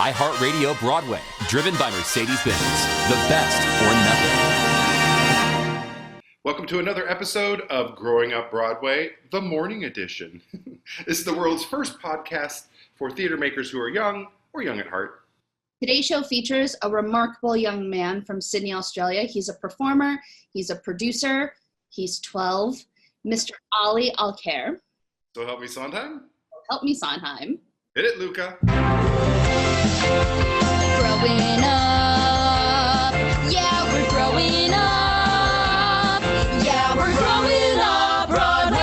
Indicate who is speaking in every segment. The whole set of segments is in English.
Speaker 1: iHeartRadio Broadway, driven by Mercedes-Benz. The best or nothing.
Speaker 2: Welcome to another episode of Growing Up Broadway, the morning edition. This is the world's first podcast for theater makers who are young or young at heart.
Speaker 3: Today's show features a remarkable young man from Sydney, Australia. He's a performer, he's a producer, he's 12, Mr. Ali Alkhair.
Speaker 2: So help me Sondheim?
Speaker 3: Help me Sondheim.
Speaker 2: Hit it, Luca.
Speaker 3: Growing up, yeah, we're growing up. Yeah, we're growing up Broadway.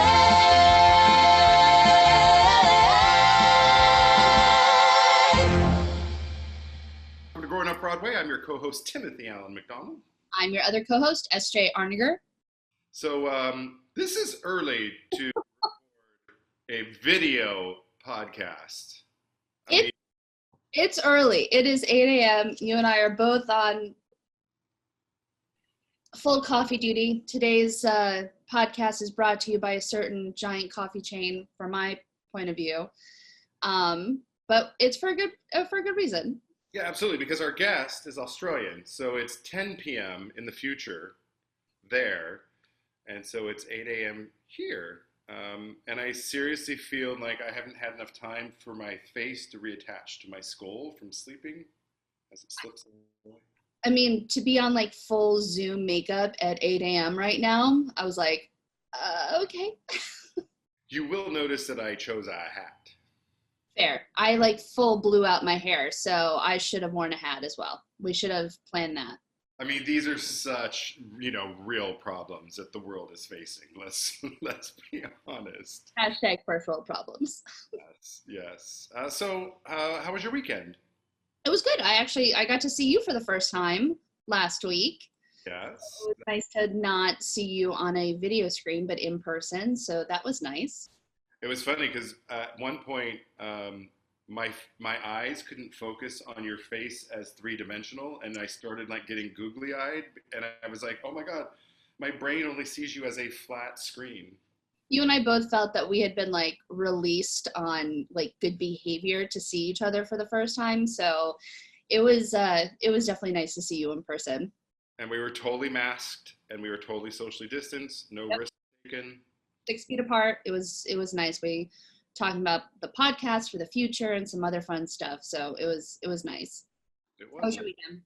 Speaker 2: Welcome to Growing Up Broadway. I'm your co-host, Timothy Allen McDonald.
Speaker 3: I'm your other co-host, S.J. Arniger.
Speaker 2: So this is early to record a video podcast.
Speaker 3: It's early. It is 8 a.m. You and I are both on full coffee duty. Today's podcast is brought to you by a certain giant coffee chain, from my point of view. But it's for a good reason.
Speaker 2: Yeah, absolutely, because our guest is Australian. So it's 10 p.m. in the future there, and so it's 8 a.m. here. And I seriously feel like I haven't had enough time for my face to reattach to my skull from sleeping as it slips away.
Speaker 3: I mean, to be on like full Zoom makeup at 8 a.m. right now, I was like, okay.
Speaker 2: You will notice that I chose a hat.
Speaker 3: Fair. I like full blew out my hair, so I should have worn a hat as well. We should have planned that.
Speaker 2: I mean, these are such, real problems that the world is facing. Let's be honest.
Speaker 3: Hashtag first world problems.
Speaker 2: Yes. So how was your weekend?
Speaker 3: It was good. I got to see you for the first time last week.
Speaker 2: Yes.
Speaker 3: It was nice to not see you on a video screen, but in person. So that was nice.
Speaker 2: It was funny because at one point, my eyes couldn't focus on your face as three-dimensional, and I started like getting googly-eyed, and I was like, oh my God, my brain only sees you as a flat screen.
Speaker 3: You and I both felt that we had been like released on like good behavior to see each other for the first time. So it was definitely nice to see you in person.
Speaker 2: And we were totally masked, and we were totally socially distanced, no risk taken.
Speaker 3: 6 feet apart. It was nice. We talking about the podcast for the future and some other fun stuff. So it was nice.
Speaker 2: It was.
Speaker 3: How was your weekend?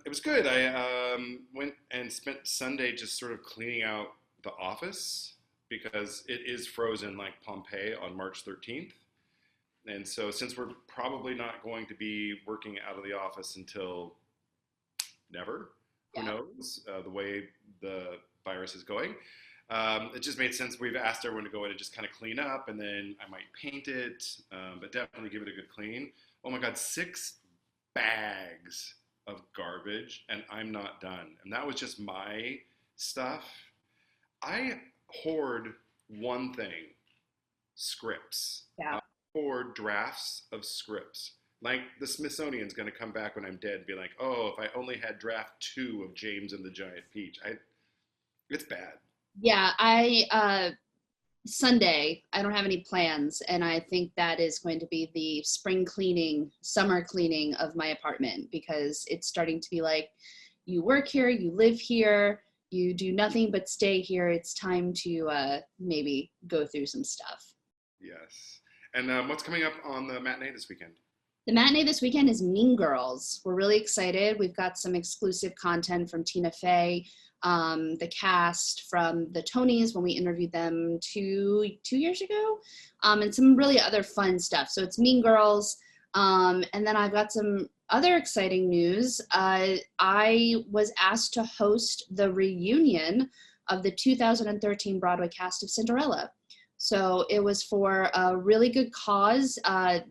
Speaker 2: It was good. I went and spent Sunday just sort of cleaning out the office because it is frozen like Pompeii on March 13th. And so since we're probably not going to be working out of the office until never, who knows, the way the virus is going, it just made sense. We've asked everyone to go in and just kind of clean up, and then I might paint it, but definitely give it a good clean. Oh my God, 6 bags of garbage, and I'm not done. And that was just my stuff. I hoard one thing, scripts.
Speaker 3: Yeah.
Speaker 2: I hoard drafts of scripts. Like the Smithsonian's going to come back when I'm dead and be like, oh, if I only had draft 2 of James and the Giant Peach. It's bad.
Speaker 3: Yeah, Sunday, I don't have any plans, and I think that is going to be the summer cleaning of my apartment, because it's starting to be like, you work here, you live here, you do nothing but stay here. It's time to maybe go through some stuff.
Speaker 2: Yes. And what's coming up on the matinee this weekend?
Speaker 3: The matinee this weekend is Mean Girls. We're really excited. We've got some exclusive content from Tina Fey, the cast from the Tonys when we interviewed them two years ago, and some really other fun stuff. So it's Mean Girls. And then I've got some other exciting news. I was asked to host the reunion of the 2013 Broadway cast of Cinderella. So it was for a really good cause.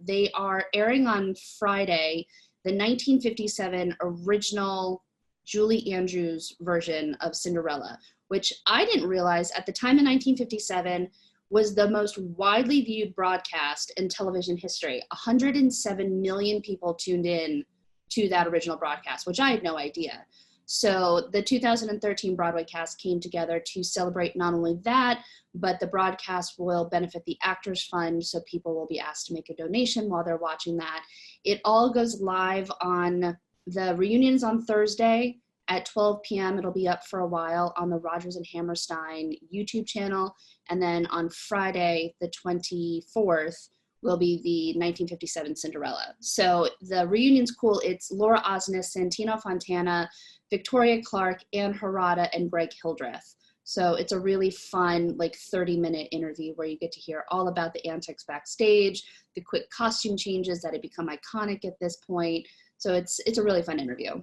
Speaker 3: They are airing on Friday the 1957 original Julie Andrews version of Cinderella, which I didn't realize at the time in 1957 was the most widely viewed broadcast in television history. 107 million people tuned in to that original broadcast, which I had no idea. So the 2013 Broadway cast came together to celebrate not only that, but the broadcast will benefit the Actors Fund, so people will be asked to make a donation while they're watching that. It all goes live on the reunions on Thursday at 12 p.m. It'll be up for a while on the Rodgers and Hammerstein YouTube channel. And then on Friday, the 24th, will be the 1957 Cinderella. So the reunion's cool. It's Laura Osnes, Santino Fontana, Victoria Clark, Ann Harada, and Greg Hildreth. So it's a really fun, like 30-minute interview where you get to hear all about the antics backstage, the quick costume changes that have become iconic at this point. So it's a really fun interview.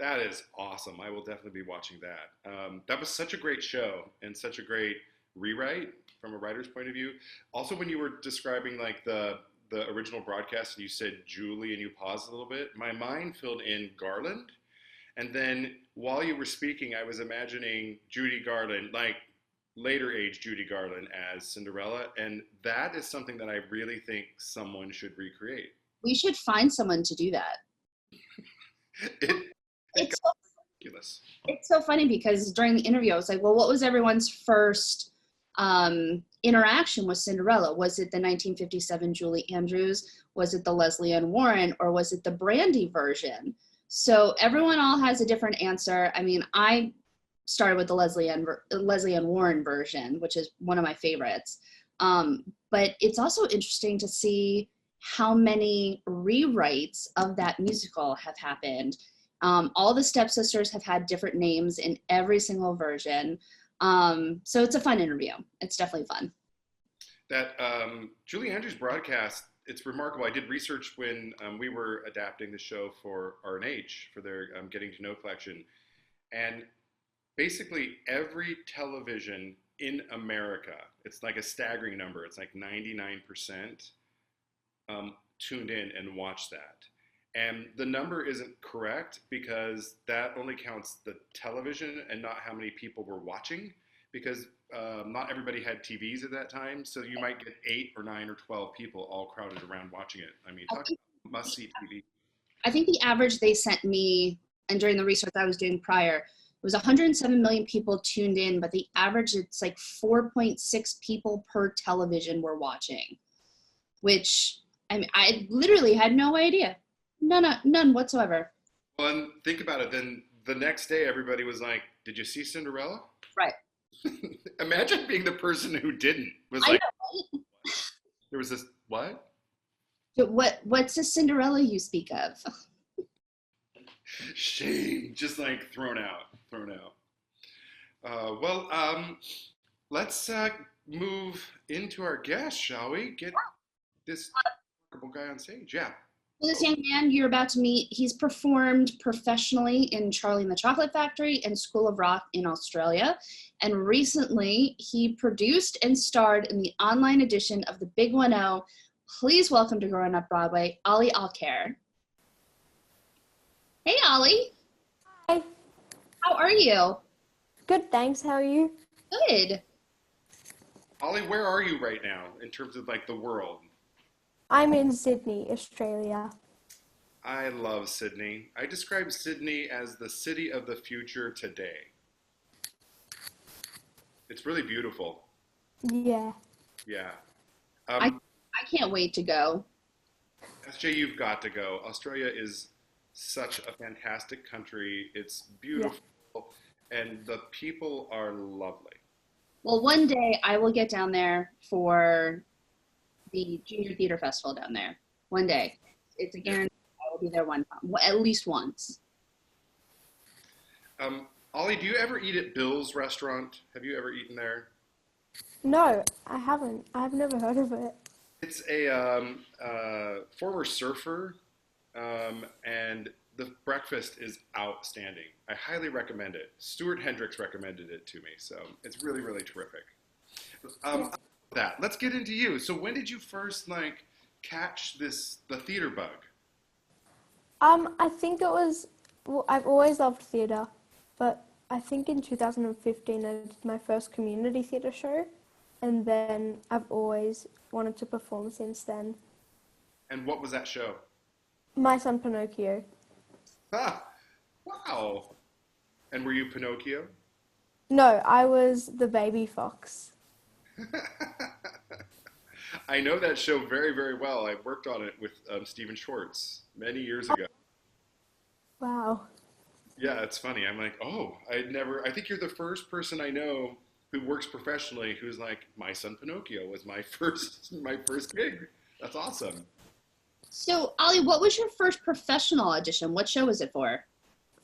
Speaker 2: That is awesome. I will definitely be watching that. That was such a great show and such a great rewrite from a writer's point of view. Also, when you were describing like the original broadcast and you said Julie and you paused a little bit, my mind filled in Garland. And then while you were speaking, I was imagining Judy Garland, like later age Judy Garland as Cinderella. And that is something that I really think someone should recreate.
Speaker 3: We should find someone to do that. It's so
Speaker 2: ridiculous.
Speaker 3: It's so funny because during the interview, I was like, well, what was everyone's first interaction with Cinderella? Was it the 1957 Julie Andrews? Was it the Leslie Ann Warren? Or was it the Brandy version? So everyone all has a different answer. I mean, I started with the Leslie Ann Warren version, which is one of my favorites. But it's also interesting to see how many rewrites of that musical have happened. All the stepsisters have had different names in every single version. So it's a fun interview. It's definitely fun.
Speaker 2: That Julie Andrews broadcast, it's remarkable. I did research when we were adapting the show for R&H for their Getting to Know collection. And basically every television in America, it's like a staggering number. It's like 99% tuned in and watched that. And the number isn't correct because that only counts the television and not how many people were watching, because not everybody had TVs at that time. So you might get 8 or 9 or 12 people all crowded around watching it. I mean, talk about must-see TV.
Speaker 3: I think the average they sent me, and during the research I was doing prior, it was 107 million people tuned in, but the average, it's like 4.6 people per television were watching, which, I mean, I literally had no idea. None whatsoever.
Speaker 2: Well, and think about it. Then the next day, everybody was like, "Did you see Cinderella?"
Speaker 3: Right.
Speaker 2: Imagine being the person who didn't. Was
Speaker 3: I
Speaker 2: like,
Speaker 3: know, right?
Speaker 2: There was this what?
Speaker 3: What's the Cinderella you speak of?
Speaker 2: Shame, just like thrown out. Let's move into our guest, shall we? Get this remarkable guy on stage. Yeah.
Speaker 3: This young man you're about to meet, he's performed professionally in Charlie and the Chocolate Factory and School of Rock in Australia. And recently, he produced and starred in the online edition of The Big 1-0. Please welcome to Growing Up Broadway, Ali Alkhair. Hey, Ali.
Speaker 4: Hi.
Speaker 3: How are you?
Speaker 4: Good, thanks. How are you?
Speaker 3: Good.
Speaker 2: Ollie, where are you right now in terms of like the world?
Speaker 4: I'm in Sydney, Australia.
Speaker 2: I love Sydney. I describe Sydney as the city of the future today. It's really beautiful.
Speaker 4: Yeah.
Speaker 2: Yeah.
Speaker 3: I can't wait to go.
Speaker 2: SJ, you've got to go. Australia is such a fantastic country. It's beautiful, and the people are lovely.
Speaker 3: Well, one day I will get down there for the Junior Theater Festival down there. One day. It's a guarantee. I will be there one time, at least once.
Speaker 2: Ollie, do you ever eat at Bill's restaurant? Have you ever eaten there?
Speaker 4: No, I haven't. I've never heard of it.
Speaker 2: It's a former surfer, and the breakfast is outstanding. I highly recommend it. Stuart Hendricks recommended it to me, so it's really, really terrific. Let's get into you. So when did you first catch the theater bug?
Speaker 4: I think it was, well, I've always loved theatre, but I think in 2015 I did my first community theatre show, and then I've always wanted to perform since then.
Speaker 2: And what was that show?
Speaker 4: My Son Pinocchio.
Speaker 2: Ah, wow. And were you Pinocchio?
Speaker 4: No, I was the baby fox.
Speaker 2: I know that show very, very well. I worked on it with Stephen Schwartz many years ago.
Speaker 4: Wow.
Speaker 2: Yeah, it's funny. I'm like, oh, I think you're the first person I know who works professionally who's like, my son Pinocchio was my first gig. That's awesome.
Speaker 3: So, Ali, what was your first professional audition? What show was it for?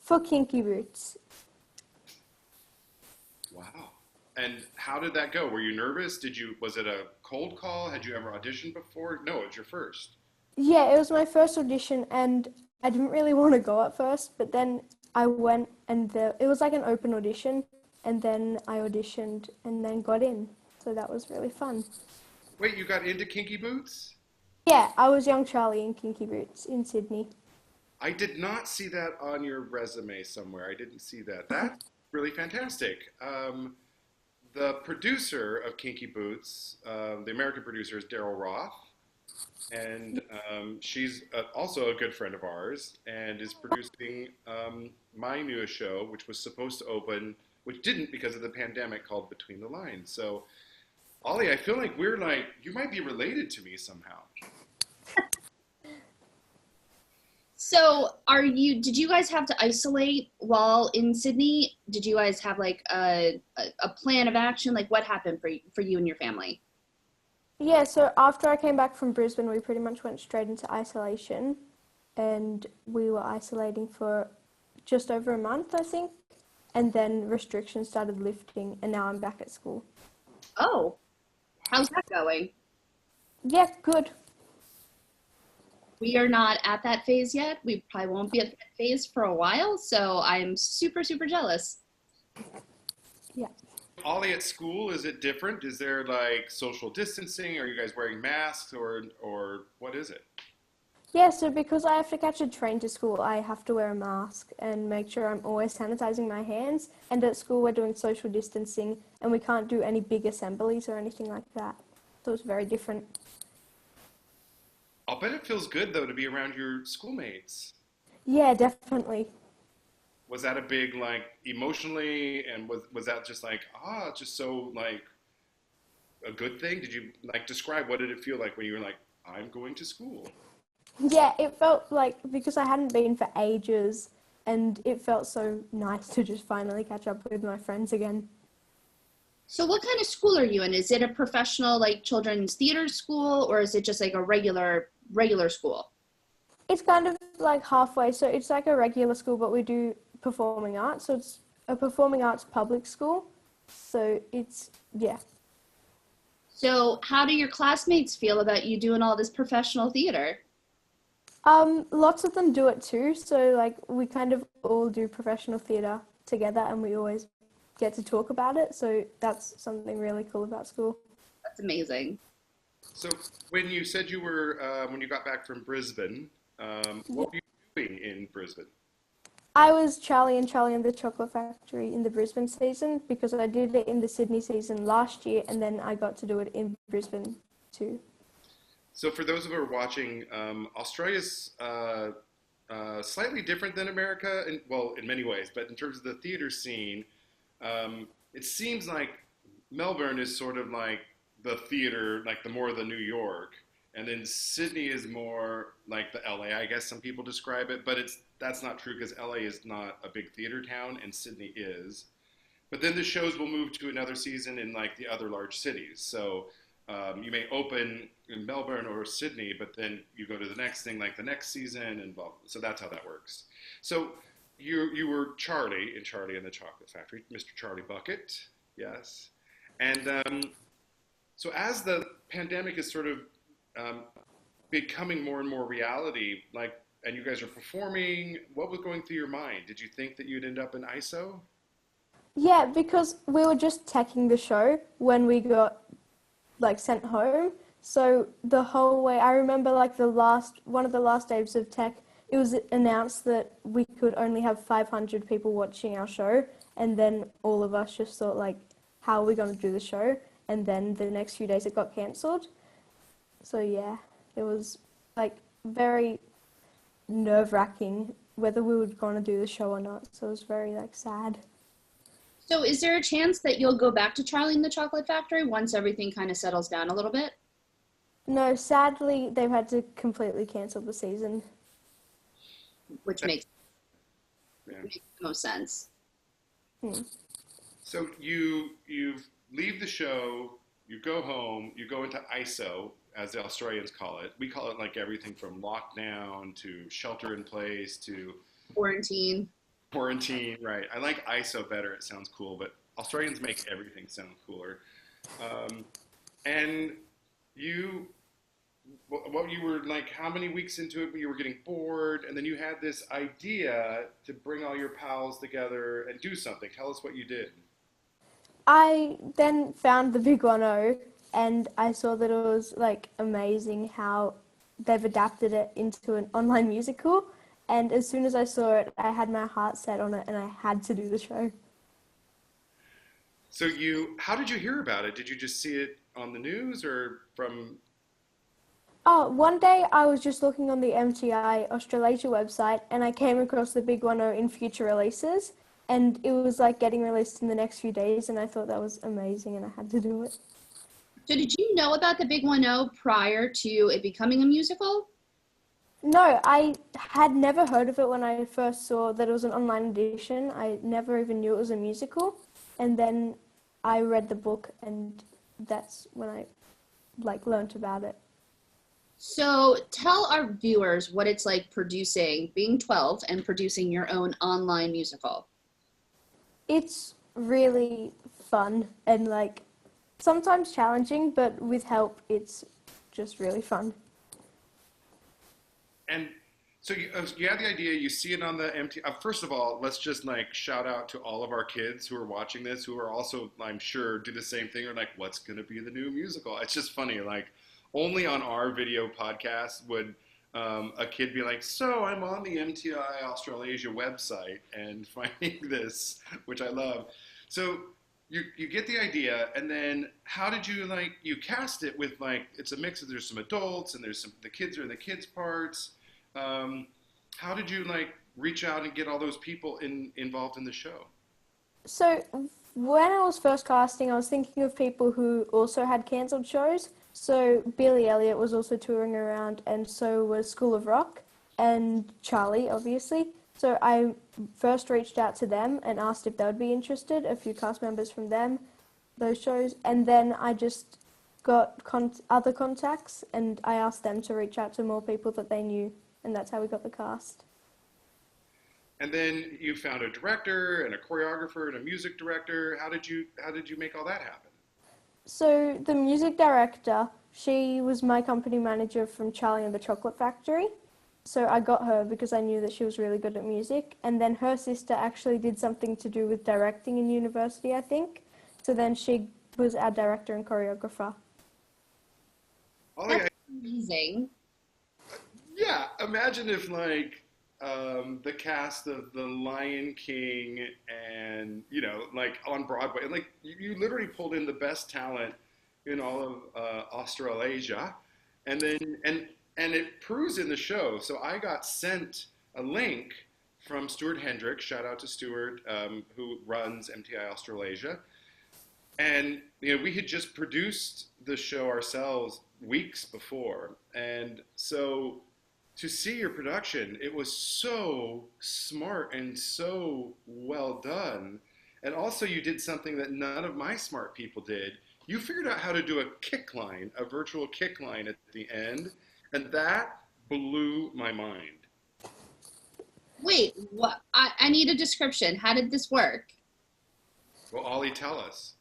Speaker 4: For Kinky Boots.
Speaker 2: Wow. And how did that go? Were you nervous? Was it a cold call? Had you ever auditioned before? No, it's your first.
Speaker 4: Yeah, it was my first audition, and I didn't really want to go at first, but then I went, and it was like an open audition, and then I auditioned and then got in. So that was really fun.
Speaker 2: Wait, you got into Kinky Boots?
Speaker 4: Yeah, I was young Charlie in Kinky Boots in Sydney.
Speaker 2: I did not see that on your resume somewhere. I didn't see that. That's really fantastic. The producer of Kinky Boots, the American producer, is Daryl Roth, and she's also a good friend of ours, and is producing my newest show, which was supposed to open, which didn't because of the pandemic, called Between the Lines. So, Ollie, I feel like you might be related to me somehow.
Speaker 3: So, did you guys have to isolate while in Sydney? Did you guys have like a plan of action? Like what happened for you and your family?
Speaker 4: Yeah, so after I came back from Brisbane, we pretty much went straight into isolation, and we were isolating for just over a month, I think, and then restrictions started lifting, and now I'm back at school.
Speaker 3: Oh, how's that going?
Speaker 4: Yeah, good.
Speaker 3: We are not at that phase yet. We probably won't be at that phase for a while, so I'm super, super jealous.
Speaker 4: Yeah.
Speaker 2: Ollie, at school, is it different? Is there like social distancing? Are you guys wearing masks or what is it?
Speaker 4: Yeah, so because I have to catch a train to school, I have to wear a mask and make sure I'm always sanitizing my hands. And at school, we're doing social distancing, and we can't do any big assemblies or anything like that. So it's very different.
Speaker 2: I'll bet it feels good though to be around your schoolmates.
Speaker 4: Yeah, definitely.
Speaker 2: Was that a big like emotionally, and was that just like just so like a good thing? Did you like describe what did it feel like when you were like, I'm going to school?
Speaker 4: Yeah, it felt like, because I hadn't been for ages, and it felt so nice to just finally catch up with my friends again.
Speaker 3: So what kind of school are you in? Is it a professional like children's theater school, or is it just like a regular school?
Speaker 4: It's kind of like halfway, so it's like a regular school, but we do performing arts, so it's a performing arts public school. So it's, yeah.
Speaker 3: So how do your classmates feel about you doing all this professional theater?
Speaker 4: Lots of them do it too, so like we kind of all do professional theatre together, and we always get to talk about it, so that's something really cool about school.
Speaker 3: That's amazing.
Speaker 2: So when you said you were when you got back from Brisbane, what were you doing in Brisbane?
Speaker 4: I was Charlie and Charlie and the Chocolate Factory in the Brisbane season, because I did it in the Sydney season last year, and then I got to do it in Brisbane too.
Speaker 2: So for those of you who are watching, Australia's slightly different than America, in many ways, but in terms of the theater scene, it seems like Melbourne is sort of like the theater, like the more the New York, and then Sydney is more like the LA, I guess some people describe it, but that's not true because LA is not a big theater town and Sydney is. But then the shows will move to another season in like the other large cities. So you may open in Melbourne or Sydney, but then you go to the next thing like the next season, and blah. So that's how that works. So you were Charlie in Charlie and the Chocolate Factory, Mr. Charlie Bucket, yes. And so as the pandemic is sort of becoming more and more reality, like, and you guys are performing, what was going through your mind? Did you think that you'd end up in ISO?
Speaker 4: Yeah, because we were just teching the show when we got like sent home. So the whole way, I remember like one of the last days of tech, it was announced that we could only have 500 people watching our show. And then all of us just thought like, how are we going to do the show? And then the next few days it got cancelled. So yeah, it was like very nerve-wracking whether we were going to do the show or not. So it was very like sad.
Speaker 3: So is there a chance that you'll go back to Charlie and the Chocolate Factory once everything kind of settles down a little bit?
Speaker 4: No, sadly, they've had to completely cancel the season.
Speaker 3: Which
Speaker 2: Yeah.
Speaker 3: makes the most sense.
Speaker 2: So you leave the show, you go home, you go into ISO, as the Australians call it. We call it like everything from lockdown to shelter in place to
Speaker 3: Quarantine.
Speaker 2: quarantine, right? I like ISO better. It sounds cool, but Australians make everything sound cooler. And you, what you were like, how many weeks into it you were getting bored, and then you had this idea to bring all your pals together and do something. Tell us what you did.
Speaker 4: I then found the Big 1-0 and I saw that it was like amazing how they've adapted it into an online musical. And as soon as I saw it, I had my heart set on it and I had to do the show.
Speaker 2: So how did you hear about it? Did you just see it on the news or from?
Speaker 4: Oh, one day I was just looking on the MTI Australasia website and I came across the Big 1-0 in future releases. And it was like getting released in the next few days and I thought that was amazing and I had to do it.
Speaker 3: So did you know about the Big 1-0 prior to it becoming a musical?
Speaker 4: No, I had never heard of it when I first saw that it was an online edition. I never even knew it was a musical. And then I read the book and that's when I learnt about it.
Speaker 3: So tell our viewers what it's like being 12 and producing your own online musical.
Speaker 4: It's really fun and sometimes challenging, but with help, it's just really fun.
Speaker 2: And so you had the idea, you see it on the MT. First of all, let's just shout out to all of our kids who are watching this, who are also, I'm sure, do the same thing, or what's going to be the new musical? It's just funny, only on our video podcast would a kid be like, so I'm on the MTI Australasia website and finding this, which I love. So you get the idea, and then how did you you cast it with it's a mix of, there's some adults and there's the kids are in the kids parts. How did you reach out and get all those people involved in the show?
Speaker 4: So when I was first casting, I was thinking of people who also had cancelled shows. So Billy Elliot was also touring around, and so was School of Rock, and Charlie, obviously. So I first reached out to them and asked if they would be interested, a few cast members from those shows, and then I just got other contacts, and I asked them to reach out to more people that they knew, and that's how we got the cast.
Speaker 2: And then you found a director and a choreographer and a music director. How did you make all that happen?
Speaker 4: So the music director, she was my company manager from Charlie and the Chocolate Factory. So I got her because I knew that she was really good at music. And then her sister actually did something to do with directing in university, I think. So then she was our director and choreographer.
Speaker 3: That's amazing.
Speaker 2: Yeah, imagine if the cast of The Lion King and on Broadway, and you literally pulled in the best talent in all of Australasia, and then and it proves in the show. So I got sent a link from Stuart Hendricks. Shout out to Stuart, who runs MTI Australasia, and we had just produced the show ourselves weeks before, and so to see your production, it was so smart and so well done. And also you did something that none of my smart people did. You figured out how to do a kick line, a virtual kick line at the end, and that blew my mind.
Speaker 3: Wait, what? I need a description. How did this work?
Speaker 2: Well, Ollie, tell us.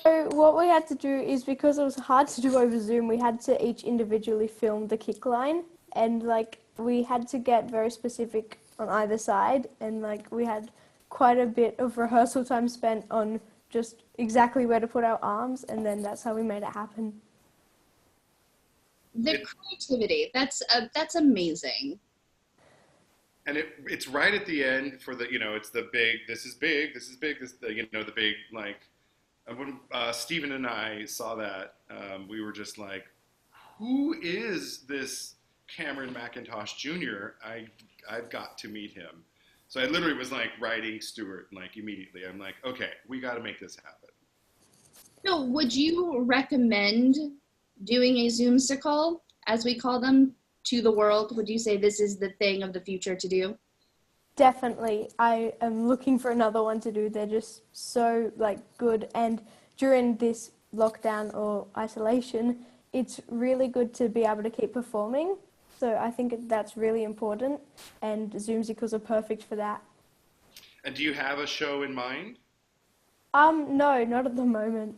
Speaker 4: So what we had to do is, because it was hard to do over Zoom, we had to each individually film the kick line. And we had to get very specific on either side, and we had quite a bit of rehearsal time spent on just exactly where to put our arms, and then that's how we made it happen.
Speaker 3: The creativity, that's amazing.
Speaker 2: And it's right at the end for the, it's the big, this is big, the big, when Stephen and I saw that, we were just who is this Cameron McIntosh Jr., I've got to meet him. So I literally was like writing Stuart like immediately. I'm like, okay, we got to make this happen.
Speaker 3: So would you recommend doing a Zoomsicle, as we call them, to the world? Would you say this is the thing of the future to do?
Speaker 4: Definitely. I am looking for another one to do. They're just so like good. And during this lockdown or isolation, it's really good to be able to keep performing. So I think that's really important, and Zoomsicles are perfect for that.
Speaker 2: And do you have a show in mind?
Speaker 4: No, not at the moment.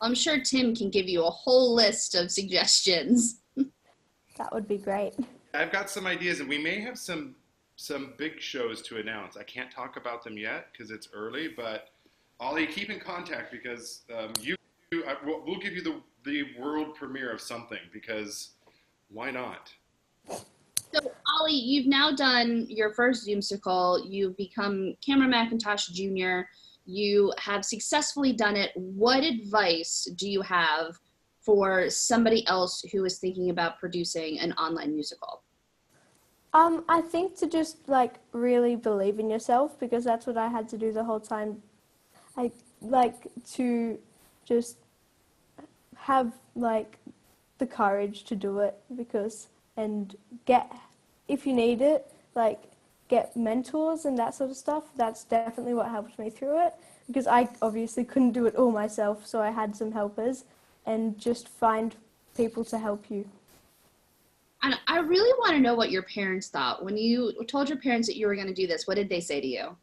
Speaker 3: I'm sure Tim can give you a whole list of suggestions.
Speaker 4: That would be great.
Speaker 2: I've got some ideas, and we may have some big shows to announce. I can't talk about them yet because it's early, but Ollie, keep in contact because we'll give you the world premiere of something because why not?
Speaker 3: So, Ollie, you've now done your first Zoomsicle. You've become Cameron McIntosh Jr. You have successfully done it. What advice do you have for somebody else who is thinking about producing an online musical?
Speaker 4: I think to just like really believe in yourself, because that's what I had to do the whole time. I like to just have like the courage to do it, because and get, if you need it, like get mentors and that sort of stuff. That's definitely what helped me through it, because I obviously couldn't do it all myself, so I had some helpers, and just find people to help you.
Speaker 3: And I really want to know what your parents thought. When you told your parents that you were going to do this, what did they say to you?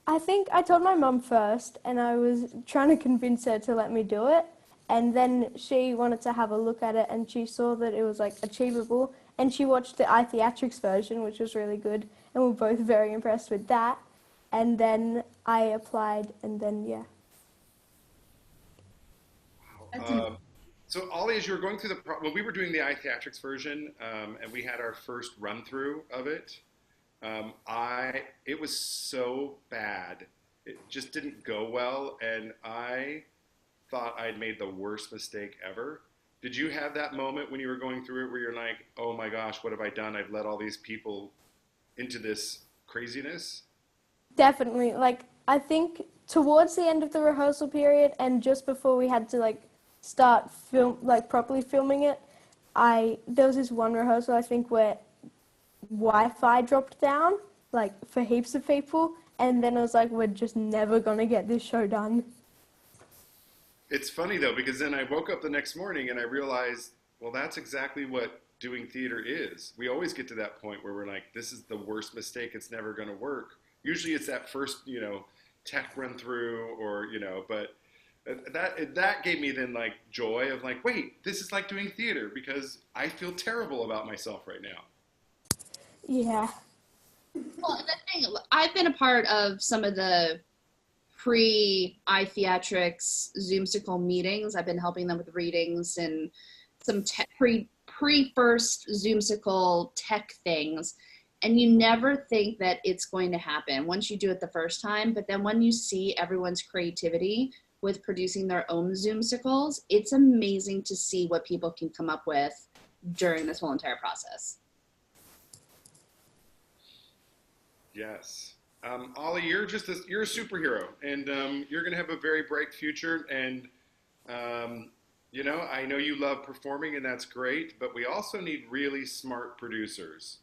Speaker 4: I think I told my mum first, and I was trying to convince her to let me do it. And then she wanted to have a look at it, and she saw that it was like achievable. And she watched the iTheatrics version, which was really good, and we were both very impressed with that. And then I applied, and then yeah.
Speaker 2: So Ollie, as you were going through when we were doing the iTheatrics version, and we had our first run through of it, it was so bad. It just didn't go well, and I thought I'd made the worst mistake ever. Did you have that moment when you were going through it where you're like, oh my gosh, what have I done? I've let all these people into this craziness?
Speaker 4: Definitely. Like, I think towards the end of the rehearsal period and just before we had to like start properly filming it, there was this one rehearsal I think where Wi-Fi dropped down like for heaps of people, and then I was like, we're just never gonna get this show done.
Speaker 2: It's funny though, because then I woke up the next morning and I realized, well, that's exactly what doing theater is. We always get to that point where we're like, this is the worst mistake, it's never going to work. Usually it's that first, tech run through or, but that gave me then like joy of like, wait, this is like doing theater because I feel terrible about myself right now.
Speaker 4: Yeah.
Speaker 3: Well, the thing, I've been a part of some of the pre-iTheatrics Zoomsicle meetings. I've been helping them with readings and some pre-first Zoomsicle tech things. And you never think that it's going to happen once you do it the first time. But then when you see everyone's creativity with producing their own Zoomsicles, it's amazing to see what people can come up with during this whole entire process.
Speaker 2: Yes. Ollie, you're a superhero, and you're going to have a very bright future. And I know you love performing, and that's great. But we also need really smart producers.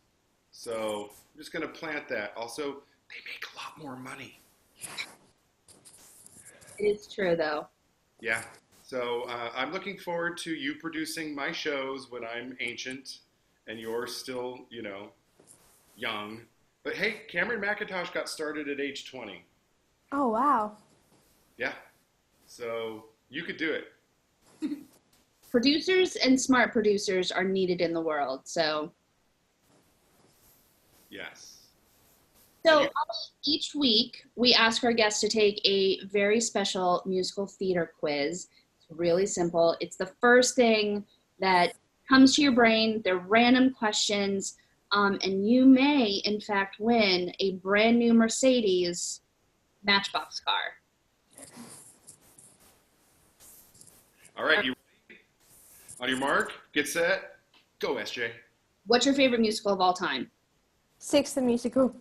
Speaker 2: So I'm just going to plant that. Also, they make a lot more money.
Speaker 3: It is true, though.
Speaker 2: Yeah. So I'm looking forward to you producing my shows when I'm ancient, and you're still, young. But hey, Cameron McIntosh got started at age 20.
Speaker 4: Oh, wow.
Speaker 2: Yeah. So you could do it.
Speaker 3: Producers and smart producers are needed in the world, so.
Speaker 2: Yes.
Speaker 3: So each week, we ask our guests to take a very special musical theater quiz. It's really simple. It's the first thing that comes to your brain. They're random questions. And you may, in fact, win a brand new Mercedes Matchbox car.
Speaker 2: All right, you ready? On your mark, get set, go, SJ.
Speaker 3: What's your favorite musical of all time?
Speaker 4: Six, the musical.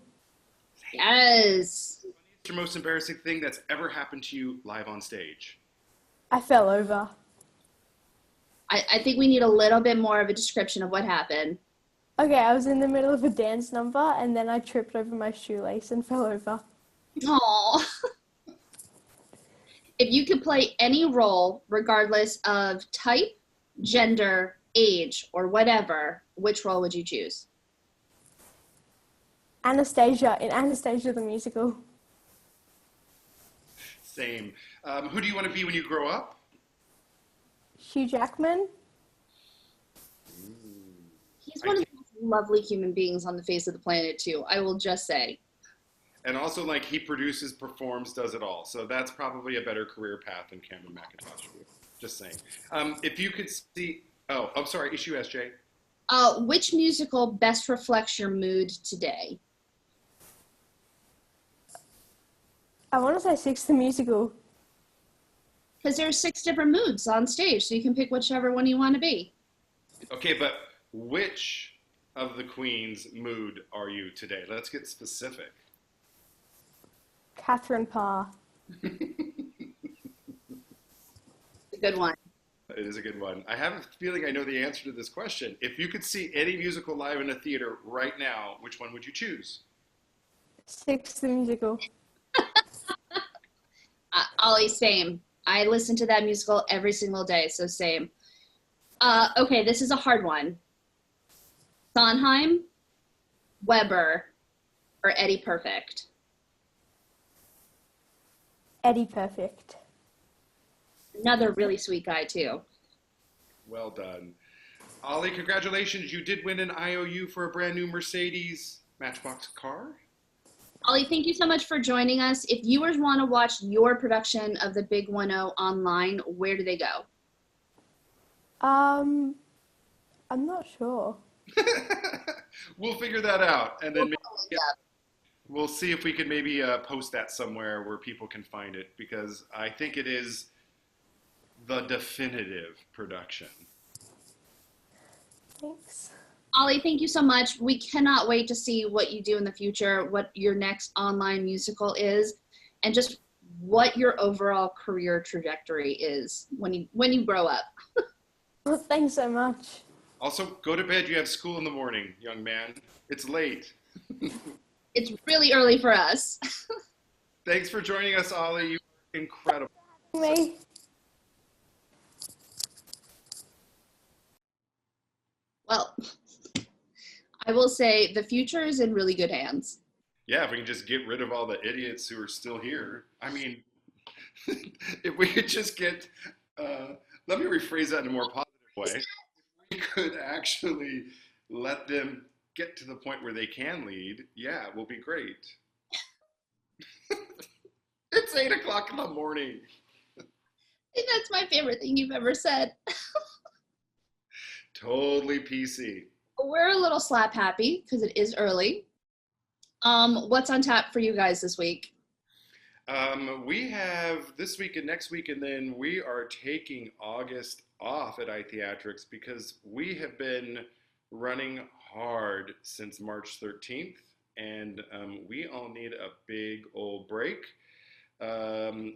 Speaker 3: Yes.
Speaker 2: What's your most embarrassing thing that's ever happened to you live on stage?
Speaker 4: I fell over.
Speaker 3: I think we need a little bit more of a description of what happened.
Speaker 4: Okay, I was in the middle of a dance number and then I tripped over my shoelace and fell over.
Speaker 3: Aww. If you could play any role, regardless of type, gender, age, or whatever, which role would you choose?
Speaker 4: Anastasia in Anastasia the musical.
Speaker 2: Same. Who do you want to be when you grow up?
Speaker 4: Hugh Jackman.
Speaker 3: He's one of the most lovely human beings on the face of the planet, too. I will just say.
Speaker 2: And also, like, he produces, performs, does it all. So that's probably a better career path than Cameron McIntosh. Just saying. If you could see... Oh, I'm sorry. Issue SJ.
Speaker 3: Which musical best reflects your mood today?
Speaker 4: I want to say Six, the musical.
Speaker 3: Because there's 6 different moods on stage, so you can pick whichever one you want to be.
Speaker 2: Okay, but which of the queens' mood are you today? Let's get specific.
Speaker 4: Catherine Parr.
Speaker 3: A good one.
Speaker 2: It is a good one. I have a feeling I know the answer to this question. If you could see any musical live in a theater right now, which one would you choose?
Speaker 4: Six, the musical.
Speaker 3: Ollie, same. I listen to that musical every single day, so same. Okay, this is a hard one. Sondheim, Weber, or Eddie Perfect?
Speaker 4: Eddie Perfect.
Speaker 3: Another really sweet guy, too.
Speaker 2: Well done. Ollie, congratulations. You did win an IOU for a brand new Mercedes Matchbox car.
Speaker 3: Ollie, thank you so much for joining us. If viewers want to watch your production of the Big 1-0 online, where do they go?
Speaker 4: I'm not sure.
Speaker 2: We'll figure that out, and then we'll see if we can maybe post that somewhere where people can find it, because I think it is the definitive production.
Speaker 4: Thanks.
Speaker 3: Ollie, thank you so much. We cannot wait to see what you do in the future, what your next online musical is, and just what your overall career trajectory is when you grow up.
Speaker 4: Well, thanks so much.
Speaker 2: Also, go to bed. You have school in the morning, young man. It's late.
Speaker 3: It's really early for us.
Speaker 2: Thanks for joining us, Ollie. You are incredible.
Speaker 4: Me.
Speaker 3: Well, I will say the future is in really good hands.
Speaker 2: Yeah, if we can just get rid of all the idiots who are still here. I mean, if we could just get, let me rephrase that in a more positive way. If we could actually let them get to the point where they can lead, yeah, it will be great. It's 8 o'clock in the morning.
Speaker 3: And that's my favorite thing you've ever said.
Speaker 2: Totally PC.
Speaker 3: We're a little slap happy because it is early. What's on tap for you guys this week?
Speaker 2: We have this week and next week, and then we are taking August off at iTheatrics because we have been running hard since March 13th, and we all need a big old break.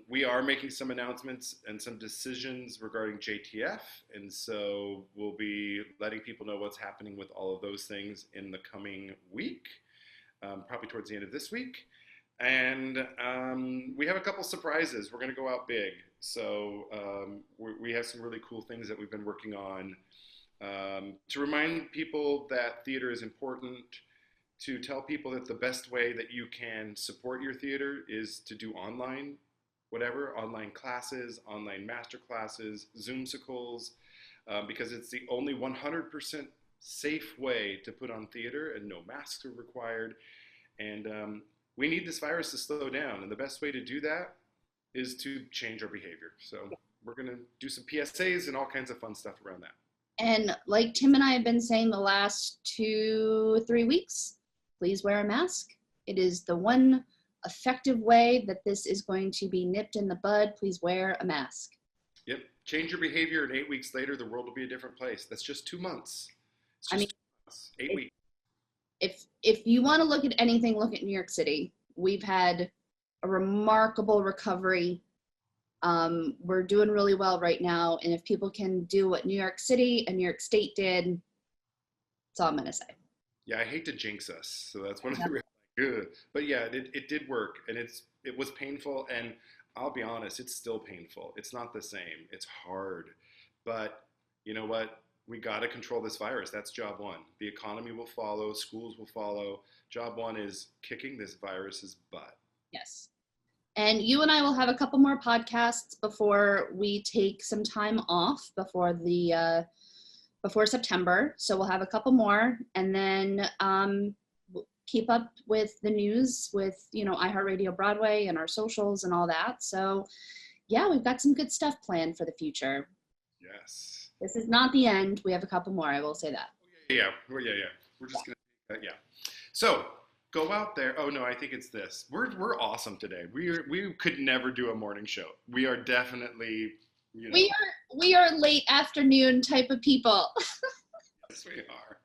Speaker 2: We are making some announcements and some decisions regarding JTF, and so we'll be letting people know what's happening with all of those things in the coming week, probably towards the end of this week. And we have a couple surprises. We're going to go out big. So we have some really cool things that we've been working on to remind people that theater is important, to tell people that the best way that you can support your theater is to do online, online classes, online master classes, Zoomsicles, because it's the only 100% safe way to put on theater, and no masks are required. And we need this virus to slow down, and the best way to do that is to change our behavior. So we're going to do some PSAs and all kinds of fun stuff around that.
Speaker 3: And like Tim and I have been saying the last 2-3 weeks, please wear a mask. It is the one effective way that this is going to be nipped in the bud. Please wear a mask.
Speaker 2: Yep. Change your behavior, and 8 weeks later, the world will be a different place. That's just 2 months.
Speaker 3: I mean,
Speaker 2: 8 weeks.
Speaker 3: If you want to look at anything, look at New York City. We've had a remarkable recovery. We're doing really well right now, and if people can do what New York City and New York State did, that's all I'm gonna say.
Speaker 2: Yeah, I hate to jinx us, so that's one of the real. But yeah, it did work, and it was painful, and I'll be honest, it's still painful. It's not the same. It's hard, but you know what? We got to control this virus. That's job one. The economy will follow. Schools will follow. Job one is kicking this virus's butt.
Speaker 3: Yes. And you and I will have a couple more podcasts before we take some time off before September. So we'll have a couple more, and then keep up with the news with, iHeartRadio Broadway and our socials and all that. So yeah, we've got some good stuff planned for the future.
Speaker 2: Yes.
Speaker 3: This is not the end. We have a couple more. I will say that.
Speaker 2: Yeah. We're just gonna yeah. So go out there. Oh no, I think it's this. We're awesome today. We could never do a morning show. We are definitely.
Speaker 3: We are late afternoon type of people.
Speaker 2: Yes, we are.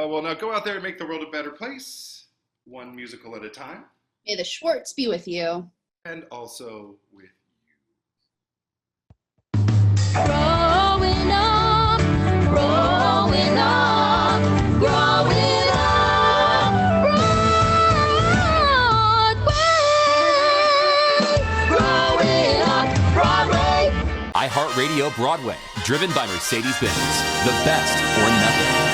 Speaker 2: Well, now go out there and make the world a better place, one musical at a time.
Speaker 3: May the Schwartz be with you.
Speaker 2: And also with you.
Speaker 5: Growing up, growing up, growing up, Broadway, growing up, Broadway.
Speaker 1: iHeartRadio Broadway, driven by Mercedes-Benz. The best or nothing.